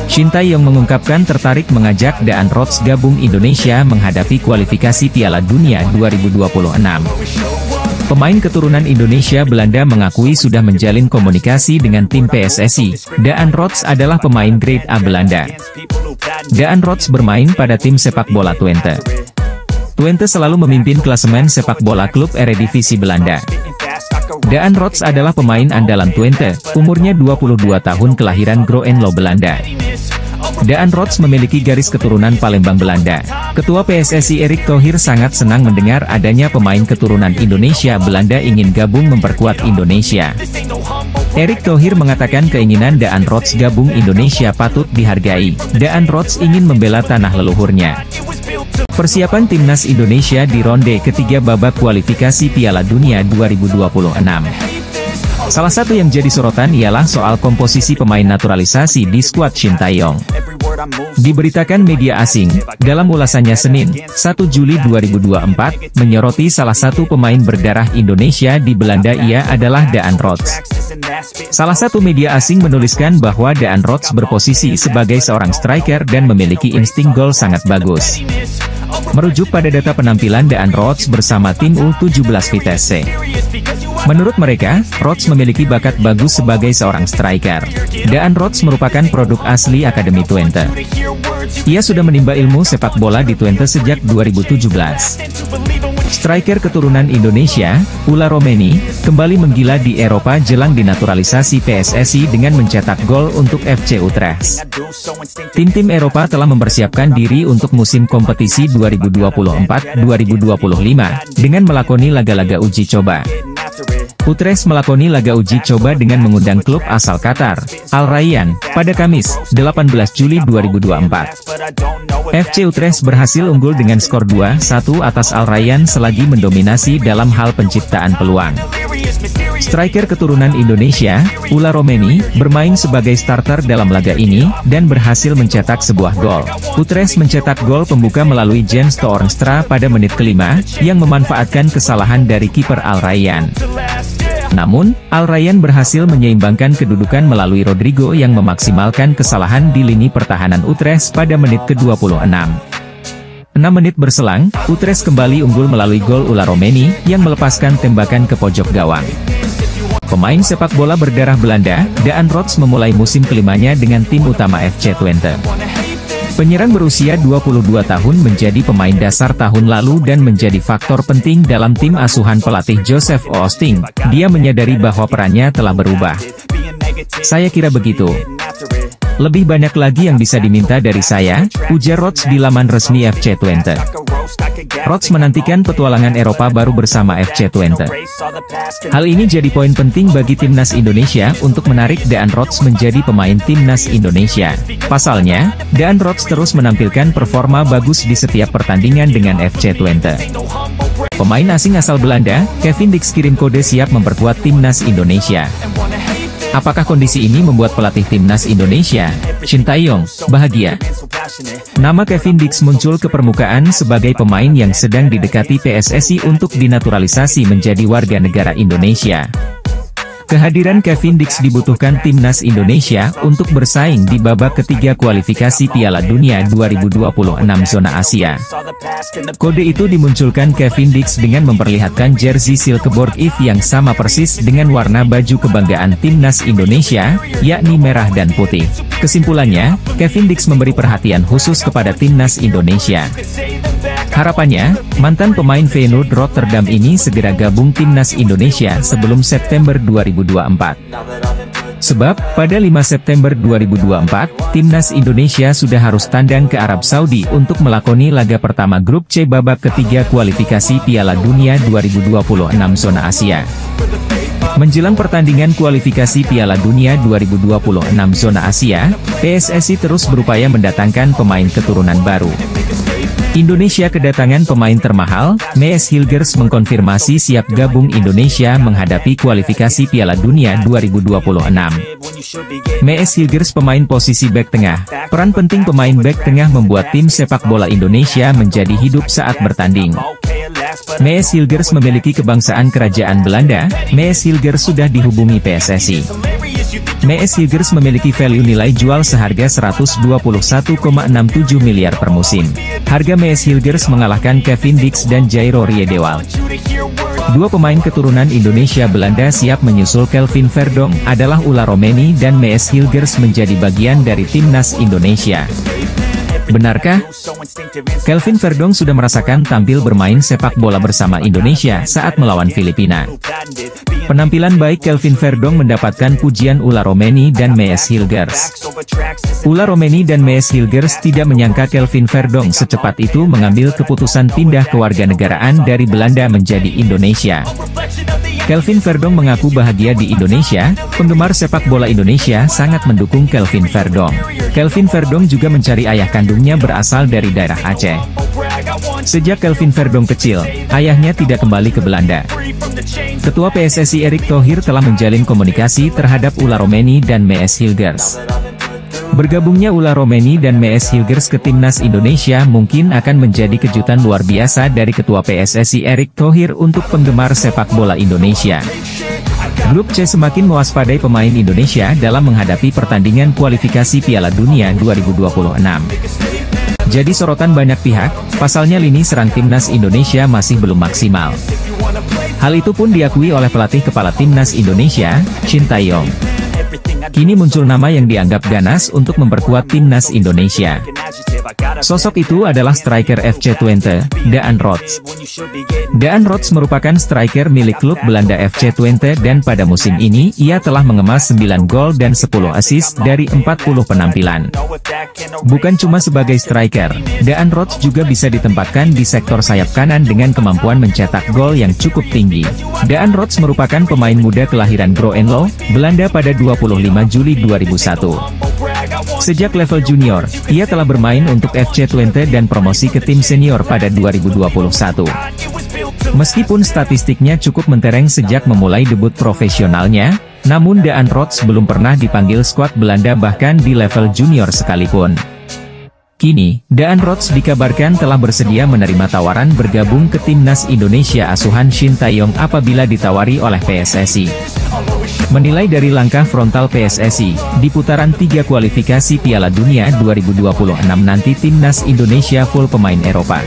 Shin Tae-yong mengungkapkan tertarik mengajak Daan Rots gabung Indonesia menghadapi kualifikasi Piala Dunia 2026. Pemain keturunan Indonesia Belanda mengakui sudah menjalin komunikasi dengan tim PSSI. Daan Rots adalah pemain grade A Belanda. Daan Rots bermain pada tim sepak bola Twente. Twente selalu memimpin klasemen sepak bola klub Eredivisie Belanda. Daan Rots adalah pemain andalan Twente, umurnya 22 tahun, kelahiran Groenlo, Belanda. Daan Rots memiliki garis keturunan Palembang, Belanda. Ketua PSSI Erick Thohir sangat senang mendengar adanya pemain keturunan Indonesia Belanda ingin gabung memperkuat Indonesia. Erick Thohir mengatakan keinginan Daan Rots gabung Indonesia patut dihargai. Daan Rots ingin membela tanah leluhurnya. Persiapan timnas Indonesia di ronde ketiga babak kualifikasi Piala Dunia 2026. Salah satu yang jadi sorotan ialah soal komposisi pemain naturalisasi di skuad Shin Tae-yong. Diberitakan media asing, dalam ulasannya Senin, 1 Juli 2024, menyoroti salah satu pemain berdarah Indonesia di Belanda, ia adalah Daan Rots. Salah satu media asing menuliskan bahwa Daan Rots berposisi sebagai seorang striker dan memiliki insting gol sangat bagus. Merujuk pada data penampilan Daan Rots bersama tim U17 Vitesse. Menurut mereka, Rots memiliki bakat bagus sebagai seorang striker. Daan Rots merupakan produk asli Akademi Twente. Ia sudah menimba ilmu sepak bola di Twente sejak 2017. Striker keturunan Indonesia, Ula Romeni, kembali menggila di Eropa jelang dinaturalisasi PSSI dengan mencetak gol untuk FC Utrecht. Tim-tim Eropa telah mempersiapkan diri untuk musim kompetisi 2024-2025, dengan melakoni laga-laga uji coba. Utrecht melakoni laga uji coba dengan mengundang klub asal Qatar, Al Rayyan, pada Kamis, 18 Juli 2024. FC Utrecht berhasil unggul dengan skor 2-1 atas Al Rayyan selagi mendominasi dalam hal penciptaan peluang. Striker keturunan Indonesia, Ula Romeni, bermain sebagai starter dalam laga ini, dan berhasil mencetak sebuah gol. Utrecht mencetak gol pembuka melalui Jens Toornstra pada menit kelima, yang memanfaatkan kesalahan dari kiper Al Rayyan. Namun, Al Rayyan berhasil menyeimbangkan kedudukan melalui Rodrigo yang memaksimalkan kesalahan di lini pertahanan Utrecht pada menit ke-26. 6 menit berselang, Utrecht kembali unggul melalui gol Ula Romeni, yang melepaskan tembakan ke pojok gawang. Pemain sepak bola berdarah Belanda, Daan Rots memulai musim kelimanya dengan tim utama FC Twente. Penyerang berusia 22 tahun menjadi pemain dasar tahun lalu dan menjadi faktor penting dalam tim asuhan pelatih Joseph Oosting. Dia menyadari bahwa perannya telah berubah. "Saya kira begitu. Lebih banyak lagi yang bisa diminta dari saya," ujar Rots di laman resmi FC Twente. Rots menantikan petualangan Eropa baru bersama FC Twente. Hal ini jadi poin penting bagi timnas Indonesia untuk menarik Daan Rots menjadi pemain timnas Indonesia. Pasalnya, Daan Rots terus menampilkan performa bagus di setiap pertandingan dengan FC Twente. Pemain asing asal Belanda, Kevin Dix, kirim kode siap memperkuat timnas Indonesia. Apakah kondisi ini membuat pelatih timnas Indonesia, Shin Tae-yong, bahagia? Nama Kevin Dix muncul ke permukaan sebagai pemain yang sedang didekati PSSI untuk dinaturalisasi menjadi warga negara Indonesia. Kehadiran Kevin Dix dibutuhkan timnas Indonesia untuk bersaing di babak ketiga kualifikasi Piala Dunia 2026 zona Asia. Kode itu dimunculkan Kevin Dix dengan memperlihatkan jersey Silkeborg If yang sama persis dengan warna baju kebanggaan timnas Indonesia, yakni merah dan putih. Kesimpulannya, Kevin Dix memberi perhatian khusus kepada timnas Indonesia. Harapannya, mantan pemain Feyenoord Rotterdam ini segera gabung timnas Indonesia sebelum September 2024. Sebab, pada 5 September 2024, timnas Indonesia sudah harus tandang ke Arab Saudi untuk melakoni laga pertama grup C babak ketiga kualifikasi Piala Dunia 2026 zona Asia. Menjelang pertandingan kualifikasi Piala Dunia 2026 zona Asia, PSSI terus berupaya mendatangkan pemain keturunan baru. Indonesia kedatangan pemain termahal. Mees Hilgers mengkonfirmasi siap gabung Indonesia menghadapi kualifikasi Piala Dunia 2026. Mees Hilgers pemain posisi bek tengah. Peran penting pemain bek tengah membuat tim sepak bola Indonesia menjadi hidup saat bertanding. Mees Hilgers memiliki kebangsaan kerajaan Belanda. Mees Hilgers sudah dihubungi PSSI. Mees Hilgers memiliki value nilai jual seharga 121,67 miliar per musim. Harga Mees Hilgers mengalahkan Kevin Dix dan Jairo Riedewald. Dua pemain keturunan Indonesia Belanda siap menyusul Kelvin Verdonk adalah Ulla Romeni dan Mees Hilgers menjadi bagian dari timnas Indonesia. Benarkah? Kelvin Verdonk sudah merasakan tampil bermain sepak bola bersama Indonesia saat melawan Filipina. Penampilan baik Kelvin Verdonk mendapatkan pujian Ulla Romeni dan Mees Hilgers. Ulla Romeni dan Mees Hilgers tidak menyangka Kelvin Verdonk secepat itu mengambil keputusan pindah kewarganegaraan dari Belanda menjadi Indonesia. Kelvin Verdonk mengaku bahagia di Indonesia. Penggemar sepak bola Indonesia sangat mendukung Kelvin Verdonk. Kelvin Verdonk juga mencari ayah kandungnya berasal dari daerah Aceh. Sejak Kelvin Verdonk kecil, ayahnya tidak kembali ke Belanda. Ketua PSSI Erick Thohir telah menjalin komunikasi terhadap Ulla Romeni dan Mees Hilgers. Bergabungnya Ulla Romeni dan Mees Hilgers ke timnas Indonesia mungkin akan menjadi kejutan luar biasa dari Ketua PSSI Erick Thohir untuk penggemar sepak bola Indonesia. Grup C semakin mewaspadai pemain Indonesia dalam menghadapi pertandingan kualifikasi Piala Dunia 2026. Jadi sorotan banyak pihak, pasalnya lini serang timnas Indonesia masih belum maksimal. Hal itu pun diakui oleh pelatih kepala timnas Indonesia, Shin Tae-yong. Kini muncul nama yang dianggap ganas untuk memperkuat timnas Indonesia. Sosok itu adalah striker FC Twente, Daan Rots. Daan Rots merupakan striker milik klub Belanda FC Twente dan pada musim ini ia telah mengemas 9 gol dan 10 assist dari 40 penampilan. Bukan cuma sebagai striker, Daan Rots juga bisa ditempatkan di sektor sayap kanan dengan kemampuan mencetak gol yang cukup tinggi. Daan Rots merupakan pemain muda kelahiran Groenlo, Belanda pada 25 Juli 2001. Sejak level junior, ia telah bermain untuk FC Twente dan promosi ke tim senior pada 2021. Meskipun statistiknya cukup mentereng sejak memulai debut profesionalnya, namun Daan Rots belum pernah dipanggil skuad Belanda bahkan di level junior sekalipun. Kini, Daan Rots dikabarkan telah bersedia menerima tawaran bergabung ke timnas Indonesia asuhan Shin Tae-yong apabila ditawari oleh PSSI. Menilai dari langkah frontal PSSI, di putaran 3 kualifikasi Piala Dunia 2026 nanti timnas Indonesia full pemain Eropa.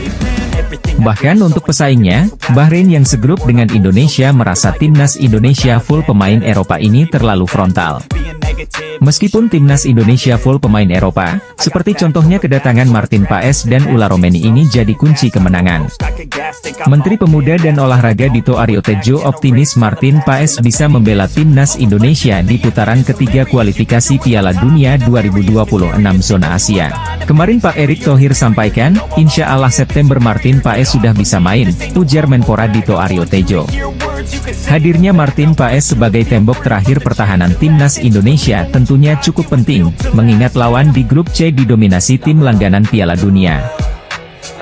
Bahkan untuk pesaingnya, Bahrain yang segrup dengan Indonesia merasa timnas Indonesia full pemain Eropa ini terlalu frontal. Meskipun timnas Indonesia full pemain Eropa, seperti contohnya kedatangan Martin Paes dan Ulla Romeni ini jadi kunci kemenangan. Menteri Pemuda dan Olahraga Dito Aryo Tejo optimis Martin Paes bisa membela timnas Indonesia di putaran ketiga kualifikasi Piala Dunia 2026 zona Asia. Kemarin Pak Erick Thohir sampaikan, insya Allah September Martin Paes sudah bisa main, ujar Menpora Dito Aryo Tejo. Hadirnya Martin Paes sebagai tembok terakhir pertahanan timnas Indonesia tentunya cukup penting, mengingat lawan di grup C didominasi tim langganan Piala Dunia.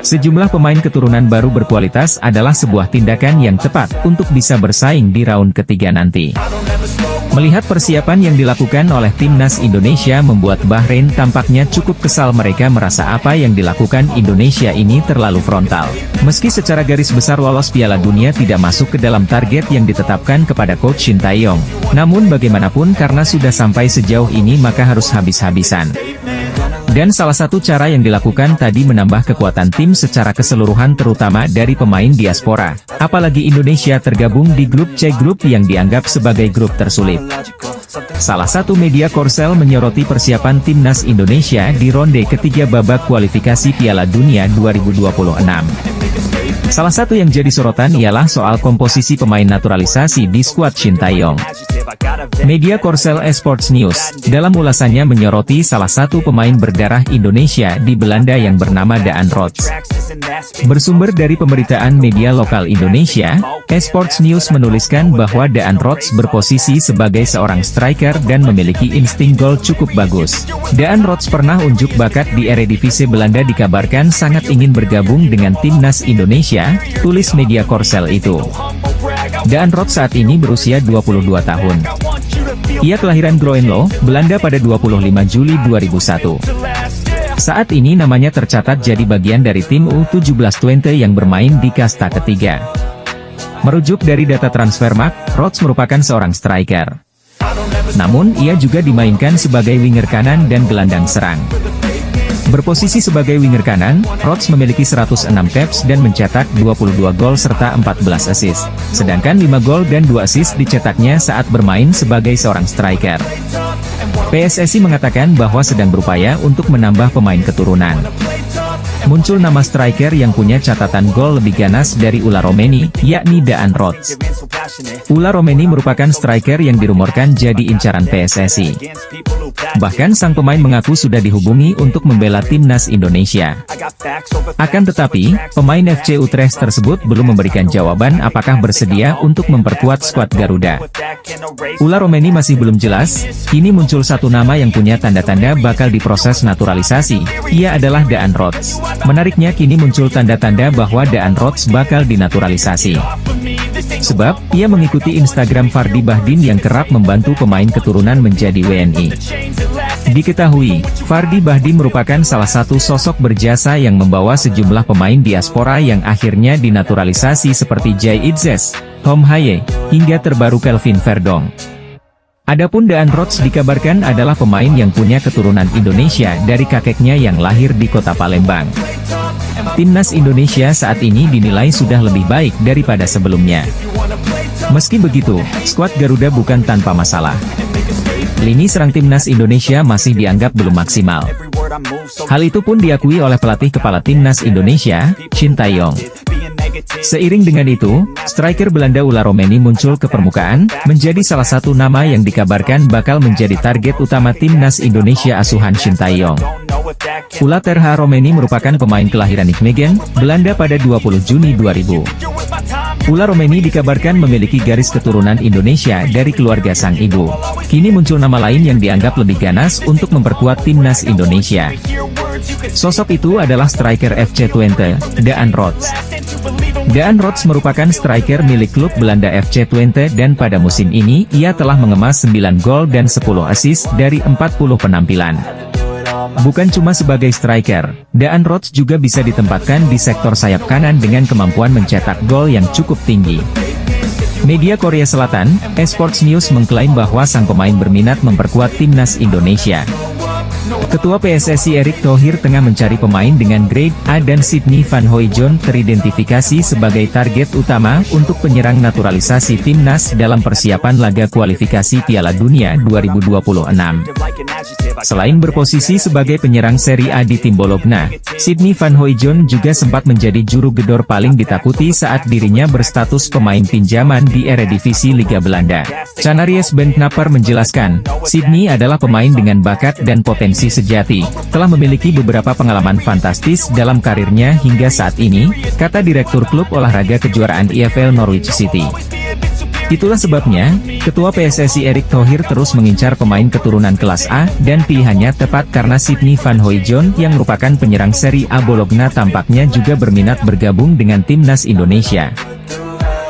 Sejumlah pemain keturunan baru berkualitas adalah sebuah tindakan yang tepat untuk bisa bersaing di raun ketiga nanti. Melihat persiapan yang dilakukan oleh timnas Indonesia membuat Bahrain tampaknya cukup kesal, mereka merasa apa yang dilakukan Indonesia ini terlalu frontal. Meski secara garis besar lolos Piala Dunia tidak masuk ke dalam target yang ditetapkan kepada Coach Shin Tae-yong, namun bagaimanapun karena sudah sampai sejauh ini maka harus habis-habisan. Dan salah satu cara yang dilakukan tadi menambah kekuatan tim secara keseluruhan terutama dari pemain diaspora. Apalagi Indonesia tergabung di grup C, grup yang dianggap sebagai grup tersulit. Salah satu media Korsel menyoroti persiapan timnas Indonesia di ronde ketiga babak kualifikasi Piala Dunia 2026. Salah satu yang jadi sorotan ialah soal komposisi pemain naturalisasi di skuad Shin Tae-yong. Media Korsel Esports News, dalam ulasannya menyoroti salah satu pemain berdarah Indonesia di Belanda yang bernama Daan Rots. Bersumber dari pemberitaan media lokal Indonesia, Esports News menuliskan bahwa Daan Rots berposisi sebagai seorang striker dan memiliki insting gol cukup bagus. Daan Rots pernah unjuk bakat di Eredivisie Belanda, dikabarkan sangat ingin bergabung dengan timnas Indonesia, tulis media Korsel itu. Daan Rots saat ini berusia 22 tahun. Ia kelahiran Groenlo, Belanda pada 25 Juli 2001. Saat ini namanya tercatat jadi bagian dari tim U17 Twente yang bermain di kasta ketiga. Merujuk dari data Transfermarkt, Rots merupakan seorang striker. Namun, ia juga dimainkan sebagai winger kanan dan gelandang serang. Berposisi sebagai winger kanan, Rots memiliki 106 caps dan mencetak 22 gol serta 14 assist. Sedangkan 5 gol dan 2 assist dicetaknya saat bermain sebagai seorang striker. PSSI mengatakan bahwa sedang berupaya untuk menambah pemain keturunan. Muncul nama striker yang punya catatan gol lebih ganas dari Ula Romeni, yakni Daan Rots. Ula Romeni merupakan striker yang dirumorkan jadi incaran PSSI. Bahkan sang pemain mengaku sudah dihubungi untuk membela timnas Indonesia. Akan tetapi, pemain FC Utrecht tersebut belum memberikan jawaban apakah bersedia untuk memperkuat skuad Garuda. Ula Romeni masih belum jelas. Kini muncul satu nama yang punya tanda-tanda bakal diproses naturalisasi. Ia adalah Daan Rots. Menariknya kini muncul tanda-tanda bahwa Daan Rots bakal dinaturalisasi. Sebab, ia mengikuti Instagram Fardi Bahdin yang kerap membantu pemain keturunan menjadi WNI. Diketahui, Fardi Bahdin merupakan salah satu sosok berjasa yang membawa sejumlah pemain diaspora yang akhirnya dinaturalisasi seperti Jay Itzes, Tom Haye, hingga terbaru Kelvin Verdong. Adapun Daan Rots dikabarkan adalah pemain yang punya keturunan Indonesia dari kakeknya yang lahir di kota Palembang. Timnas Indonesia saat ini dinilai sudah lebih baik daripada sebelumnya. Meski begitu, skuad Garuda bukan tanpa masalah. Lini serang timnas Indonesia masih dianggap belum maksimal. Hal itu pun diakui oleh pelatih kepala timnas Indonesia, Shin Tae-yong. Seiring dengan itu, striker Belanda Ula Romeni muncul ke permukaan, menjadi salah satu nama yang dikabarkan bakal menjadi target utama timnas Indonesia asuhan Shin Tae-yong. Ula Terha Romeni merupakan pemain kelahiran Nijmegen, Belanda pada 20 Juni 2000. Ula Romeni dikabarkan memiliki garis keturunan Indonesia dari keluarga sang ibu. Kini muncul nama lain yang dianggap lebih ganas untuk memperkuat timnas Indonesia. Sosok itu adalah striker FC Twente, Daan Rots. Daan Rots merupakan striker milik klub Belanda FC Twente dan pada musim ini ia telah mengemas 9 gol dan 10 assist dari 40 penampilan. Bukan cuma sebagai striker, Daan Rots juga bisa ditempatkan di sektor sayap kanan dengan kemampuan mencetak gol yang cukup tinggi. Media Korea Selatan, Esports News mengklaim bahwa sang pemain berminat memperkuat timnas Indonesia. Ketua PSSI Erick Thohir tengah mencari pemain dengan grade A dan Sydney Van Hooijdonk teridentifikasi sebagai target utama untuk penyerang naturalisasi timnas dalam persiapan laga kualifikasi Piala Dunia 2026. Selain berposisi sebagai penyerang Serie A di tim Bologna, Sydney Van Hooijdonk juga sempat menjadi juru gedor paling ditakuti saat dirinya berstatus pemain pinjaman di Eredivisie Liga Belanda. Canaries Ben Knapper menjelaskan, Sydney adalah pemain dengan bakat dan potensi sejati, telah memiliki beberapa pengalaman fantastis dalam karirnya hingga saat ini, kata Direktur Klub Olahraga Kejuaraan EFL Norwich City. Itulah sebabnya, Ketua PSSI Erick Thohir terus mengincar pemain keturunan kelas A, dan pilihannya tepat karena Sydney Van Hooijdonk yang merupakan penyerang Serie A Bologna tampaknya juga berminat bergabung dengan timnas Indonesia.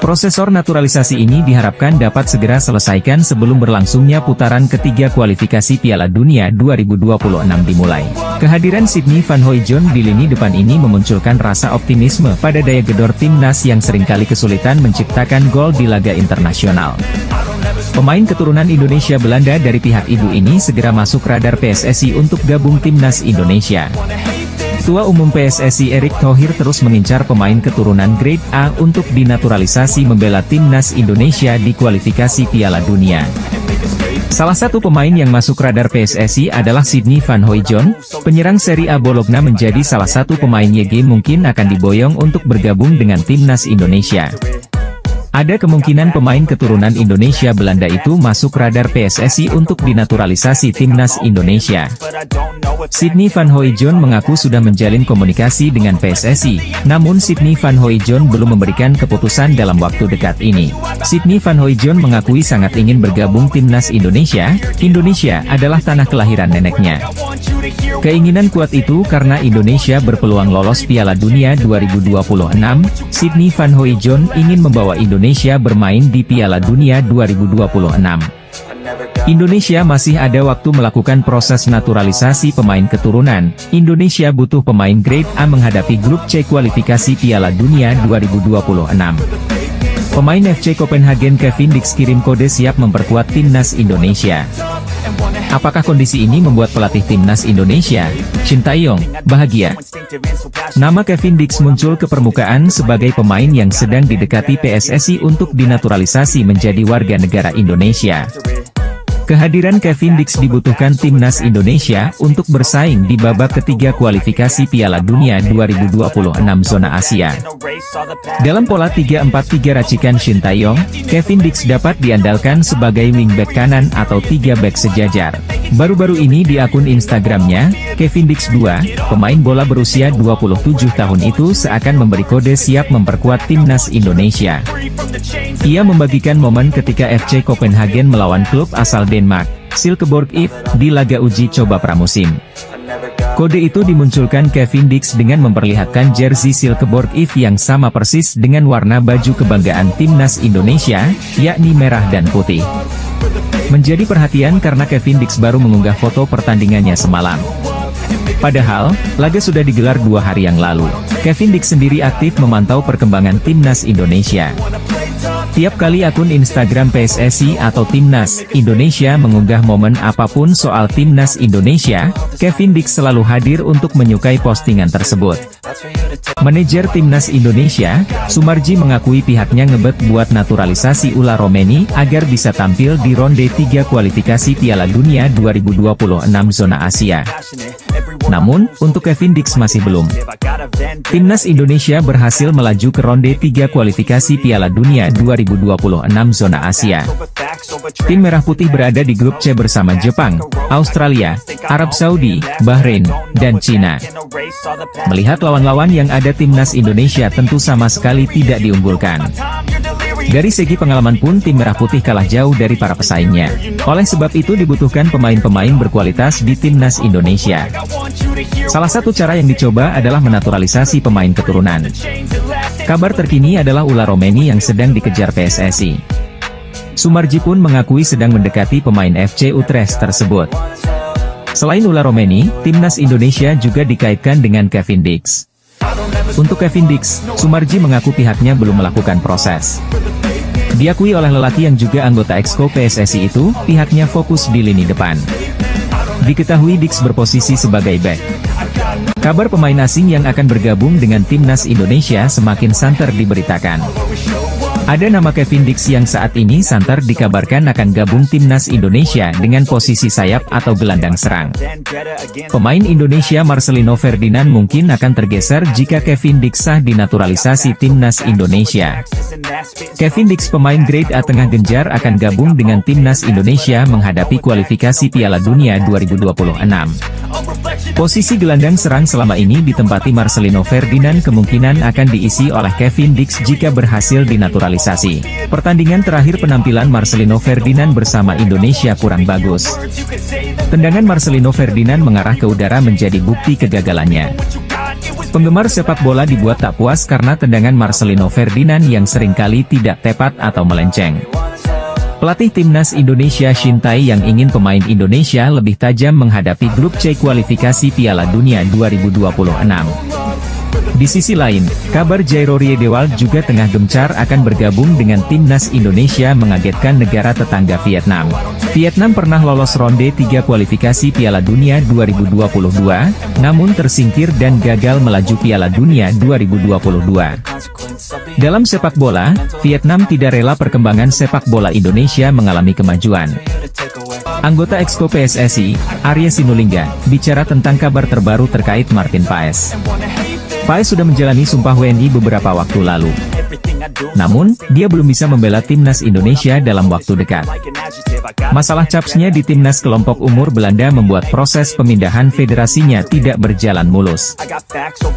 Prosesor naturalisasi ini diharapkan dapat segera selesaikan sebelum berlangsungnya putaran ketiga kualifikasi Piala Dunia 2026 dimulai. Kehadiran Sydney Van Hooijdonk di lini depan ini memunculkan rasa optimisme pada daya gedor timnas yang seringkali kesulitan menciptakan gol di laga internasional. Pemain keturunan Indonesia Belanda dari pihak ibu ini segera masuk radar PSSI untuk gabung timnas Indonesia. Ketua Umum PSSI Erick Thohir terus mengincar pemain keturunan grade A untuk dinaturalisasi membela timnas Indonesia di kualifikasi Piala Dunia. Salah satu pemain yang masuk radar PSSI adalah Sydney Van Hooijdonk, penyerang Serie A Bologna menjadi salah satu pemain YG mungkin akan diboyong untuk bergabung dengan timnas Indonesia. Ada kemungkinan pemain keturunan Indonesia Belanda itu masuk radar PSSI untuk dinaturalisasi timnas Indonesia. Sidney Van Hooijdonk mengaku sudah menjalin komunikasi dengan PSSI, namun Sidney Van Hooijdonk belum memberikan keputusan dalam waktu dekat ini. Sidney Van Hooijdonk mengakui sangat ingin bergabung timnas Indonesia. Indonesia adalah tanah kelahiran neneknya. Keinginan kuat itu karena Indonesia berpeluang lolos Piala Dunia 2026. Sidney Van Hooijdonk ingin membawa Indonesia bermain di Piala Dunia 2026. Indonesia masih ada waktu melakukan proses naturalisasi pemain keturunan. Indonesia butuh pemain grade A menghadapi grup C kualifikasi Piala Dunia 2026. Pemain FC Copenhagen Kevin Dix kirim kode siap memperkuat timnas Indonesia. Apakah kondisi ini membuat pelatih timnas Indonesia, Shin Tae-yong, bahagia? Nama Kevin Dix muncul ke permukaan sebagai pemain yang sedang didekati PSSI untuk dinaturalisasi menjadi warga negara Indonesia. Kehadiran Kevin Dix dibutuhkan timnas Indonesia untuk bersaing di babak ketiga kualifikasi Piala Dunia 2026 zona Asia. Dalam pola 3-4-3 racikan Shin Tae-yong, Kevin Dix dapat diandalkan sebagai wingback kanan atau 3 back sejajar. Baru-baru ini di akun Instagramnya, Kevin Dix 2, pemain bola berusia 27 tahun itu seakan memberi kode siap memperkuat timnas Indonesia. Ia membagikan momen ketika FC Copenhagen melawan klub asal Denmark, Silkeborg IF, di laga uji coba pramusim. Kode itu dimunculkan Kevin Dix dengan memperlihatkan jersey Silkeborg IF yang sama persis dengan warna baju kebanggaan timnas Indonesia, yakni merah dan putih. Menjadi perhatian karena Kevin Dix baru mengunggah foto pertandingannya semalam. Padahal, laga sudah digelar 2 hari yang lalu. Kevin Dix sendiri aktif memantau perkembangan timnas Indonesia. Tiap kali akun Instagram PSSI atau Timnas Indonesia mengunggah momen apapun soal Timnas Indonesia, Kevin Dix selalu hadir untuk menyukai postingan tersebut. Manajer Timnas Indonesia, Sumarji mengakui pihaknya ngebet buat naturalisasi Ula Romeni agar bisa tampil di ronde 3 kualifikasi Piala Dunia 2026 zona Asia. Namun, untuk Kevin Dix masih belum. Timnas Indonesia berhasil melaju ke ronde 3 kualifikasi Piala Dunia 2026 zona Asia. Tim Merah Putih berada di grup C bersama Jepang, Australia, Arab Saudi, Bahrain, dan Cina. Melihat lawan-lawan yang ada timnas Indonesia tentu sama sekali tidak diunggulkan. Dari segi pengalaman pun tim Merah Putih kalah jauh dari para pesaingnya. Oleh sebab itu dibutuhkan pemain-pemain berkualitas di timnas Indonesia. Salah satu cara yang dicoba adalah menaturalisasi pemain keturunan. Kabar terkini adalah Ula Romeni yang sedang dikejar PSSI. Sumarji pun mengakui sedang mendekati pemain FC Utrecht tersebut. Selain Ula Romeni, timnas Indonesia juga dikaitkan dengan Kevin Dix. Untuk Kevin Dix, Sumarji mengaku pihaknya belum melakukan proses. Diakui oleh lelaki yang juga anggota Exco PSSI itu, pihaknya fokus di lini depan. Diketahui Dix berposisi sebagai back. Kabar pemain asing yang akan bergabung dengan timnas Indonesia semakin santer diberitakan. Ada nama Kevin Dix yang saat ini santer dikabarkan akan gabung timnas Indonesia dengan posisi sayap atau gelandang serang. Pemain Indonesia Marcelino Ferdinand mungkin akan tergeser jika Kevin Dix sah dinaturalisasi timnas Indonesia. Kevin Dix pemain grade A tengah genjar akan gabung dengan timnas Indonesia menghadapi kualifikasi Piala Dunia 2026. Posisi gelandang serang selama ini ditempati Marcelino Ferdinand kemungkinan akan diisi oleh Kevin Dix jika berhasil dinaturalisasi. Pertandingan terakhir penampilan Marcelino Ferdinand bersama Indonesia kurang bagus. Tendangan Marcelino Ferdinand mengarah ke udara menjadi bukti kegagalannya. Penggemar sepak bola dibuat tak puas karena tendangan Marcelino Ferdinand yang seringkali tidak tepat atau melenceng. Pelatih timnas Indonesia Shin Tae yang ingin pemain Indonesia lebih tajam menghadapi grup C kualifikasi Piala Dunia 2026. Di sisi lain, kabar Jairo Riedewald juga tengah gencar akan bergabung dengan timnas Indonesia mengagetkan negara tetangga Vietnam. Vietnam pernah lolos ronde 3 kualifikasi Piala Dunia 2022, namun tersingkir dan gagal melaju Piala Dunia 2022. Dalam sepak bola, Vietnam tidak rela perkembangan sepak bola Indonesia mengalami kemajuan. Anggota Exco PSSI, Arya Sinulinga, bicara tentang kabar terbaru terkait Martin Paes. Paes sudah menjalani sumpah WNI beberapa waktu lalu. Namun, dia belum bisa membela timnas Indonesia dalam waktu dekat. Masalah capsnya di timnas kelompok umur Belanda membuat proses pemindahan federasinya tidak berjalan mulus.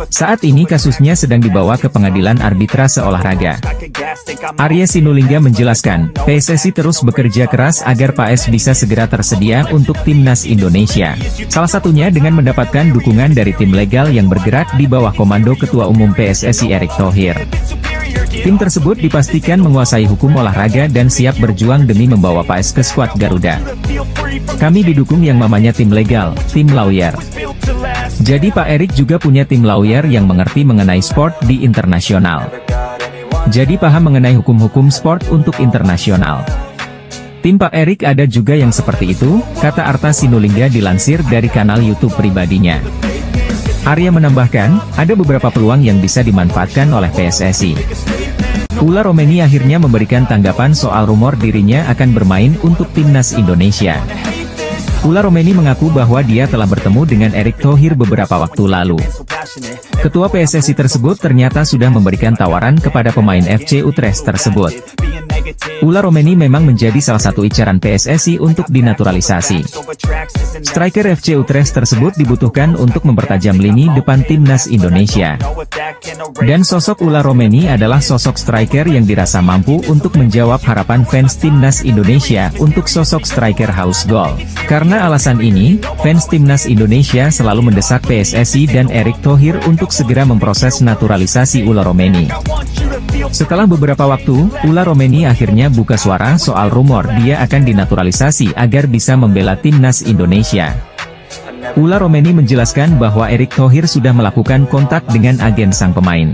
Saat ini kasusnya sedang dibawa ke pengadilan arbitrase olahraga. Arya Sinulinga menjelaskan, PSSI terus bekerja keras agar PAS bisa segera tersedia untuk timnas Indonesia. Salah satunya dengan mendapatkan dukungan dari tim legal yang bergerak di bawah komando Ketua Umum PSSI Erick Thohir. Tim tersebut dipastikan menguasai hukum olahraga dan siap berjuang demi membawa PAS ke skuad Garuda. Kami didukung yang namanya tim legal, tim lawyer. Jadi Pak Erick juga punya tim lawyer yang mengerti mengenai sport di internasional. Jadi paham mengenai hukum-hukum sport untuk internasional. Tim Pak Erick ada juga yang seperti itu, kata Arta Sinulinga dilansir dari kanal YouTube pribadinya. Arya menambahkan, ada beberapa peluang yang bisa dimanfaatkan oleh PSSI. Ula Romeni akhirnya memberikan tanggapan soal rumor dirinya akan bermain untuk timnas Indonesia. Ula Romeni mengaku bahwa dia telah bertemu dengan Erick Thohir beberapa waktu lalu. Ketua PSSI tersebut ternyata sudah memberikan tawaran kepada pemain FC Utrecht tersebut. Ula Romeni memang menjadi salah satu incaran PSSI untuk dinaturalisasi. Striker FC Utrecht tersebut dibutuhkan untuk mempertajam lini depan timnas Indonesia. Dan sosok Ula Romeni adalah sosok striker yang dirasa mampu untuk menjawab harapan fans timnas Indonesia untuk sosok striker haus gol. Karena alasan ini, fans timnas Indonesia selalu mendesak PSSI dan Erick Thohir untuk segera memproses naturalisasi Ula Romeni. Setelah beberapa waktu, Ula Romeni akhirnya buka suara soal rumor dia akan dinaturalisasi agar bisa membela timnas Indonesia. Ula Romeni menjelaskan bahwa Erick Thohir sudah melakukan kontak dengan agen sang pemain.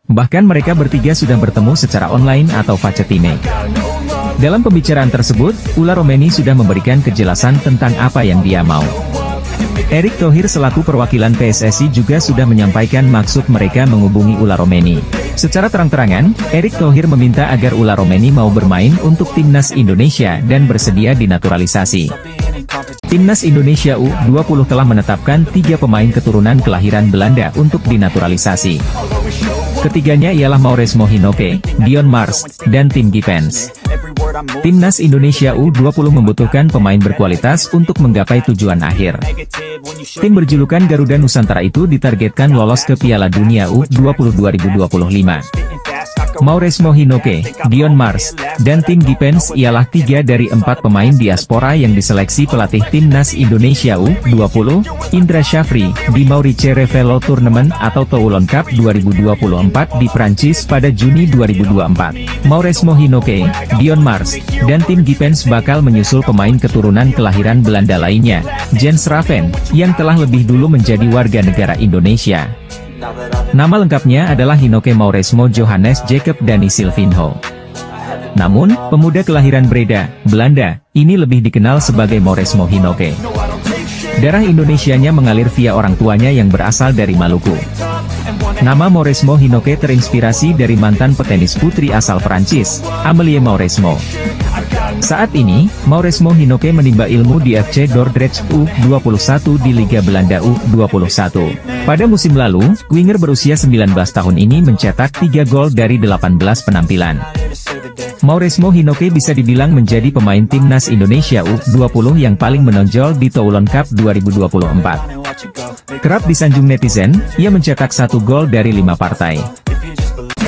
Bahkan mereka bertiga sudah bertemu secara online atau facetime. Dalam pembicaraan tersebut, Ula Romeni sudah memberikan kejelasan tentang apa yang dia mau. Erick Thohir selaku perwakilan PSSI juga sudah menyampaikan maksud mereka menghubungi Ula Romeni. Secara terang-terangan, Erick Thohir meminta agar Ula Romeni mau bermain untuk timnas Indonesia dan bersedia dinaturalisasi. Timnas Indonesia U20 telah menetapkan 3 pemain keturunan kelahiran Belanda untuk dinaturalisasi. Ketiganya ialah Mauresmo Hinoke, Dion Mars, dan Tim Gippens. Timnas Indonesia U20 membutuhkan pemain berkualitas untuk menggapai tujuan akhir. Tim berjulukan Garuda Nusantara itu ditargetkan lolos ke Piala Dunia U20 2025. Mauresmo Hinoke, Dion Mars, dan Tim Gippens ialah 3 dari 4 pemain diaspora yang diseleksi pelatih Timnas Indonesia U20, Indra Syafri, di Maurice Revello Tournament atau Toulon Cup 2024 di Prancis pada Juni 2024. Mauresmo Hinoke, Dion Mars, dan Tim Gippens bakal menyusul pemain keturunan kelahiran Belanda lainnya, Jens Raven, yang telah lebih dulu menjadi warga negara Indonesia. Nama lengkapnya adalah Hinoke Mauresmo Johannes Jacob Dani Silvinho. Namun, pemuda kelahiran Breda, Belanda, ini lebih dikenal sebagai Mauresmo Hinoke. Darah Indonesianya mengalir via orang tuanya yang berasal dari Maluku. Nama Mauresmo Hinoke terinspirasi dari mantan petenis putri asal Prancis, Amélie Mauresmo. Saat ini, Mauresmo Hinoke menimba ilmu di FC Dordrecht U21 di Liga Belanda U21. Pada musim lalu, winger berusia 19 tahun ini mencetak 3 gol dari 18 penampilan. Mauresmo Hinoke bisa dibilang menjadi pemain timnas Indonesia U20 yang paling menonjol di Toulon Cup 2024. Kerap disanjung netizen, ia mencetak 1 gol dari 5 partai.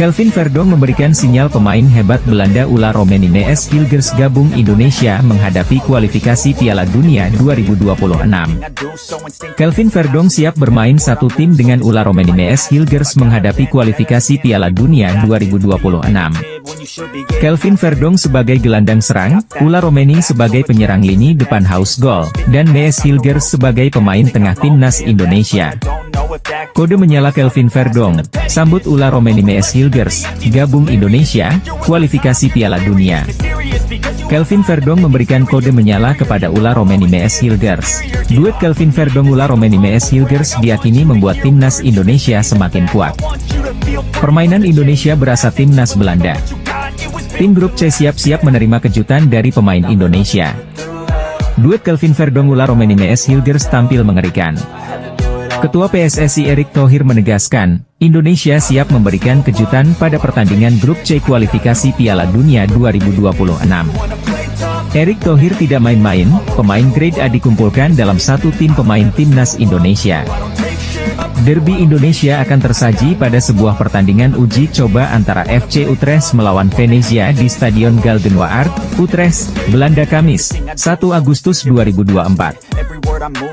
Kelvin Verdonk memberikan sinyal pemain hebat Belanda Ula Romeni Mees Hilgers gabung Indonesia menghadapi kualifikasi Piala Dunia 2026. Kelvin Verdonk siap bermain satu tim dengan Ula Romeni Mees Hilgers menghadapi kualifikasi Piala Dunia 2026. Kelvin Verdonk sebagai gelandang serang, Ula Romeni sebagai penyerang lini depan haus gol, dan Mees Hilgers sebagai pemain tengah timnas Indonesia. Kode menyala Kelvin Verdonk, sambut Ula Romeni Mees Hilgers, gabung Indonesia, kualifikasi Piala Dunia. Kelvin Verdonk memberikan kode menyala kepada Ula Romeni Mees Hilgers. Duet Kelvin Verdonk Ula Romeni Mees Hilgers diyakini membuat timnas Indonesia semakin kuat. Permainan Indonesia berasa timnas Belanda. Tim grup C siap-siap menerima kejutan dari pemain Indonesia. Duet Kelvin Verdonk Ula Romeni Mees Hilgers tampil mengerikan. Ketua PSSI Erick Thohir menegaskan, Indonesia siap memberikan kejutan pada pertandingan grup C kualifikasi Piala Dunia 2026. Erick Thohir tidak main-main, pemain grade A dikumpulkan dalam satu tim pemain timnas Indonesia. Derby Indonesia akan tersaji pada sebuah pertandingan uji coba antara FC Utrecht melawan Venezia di Stadion Galgenwaard, Utrecht, Belanda Kamis, 1 Agustus 2024.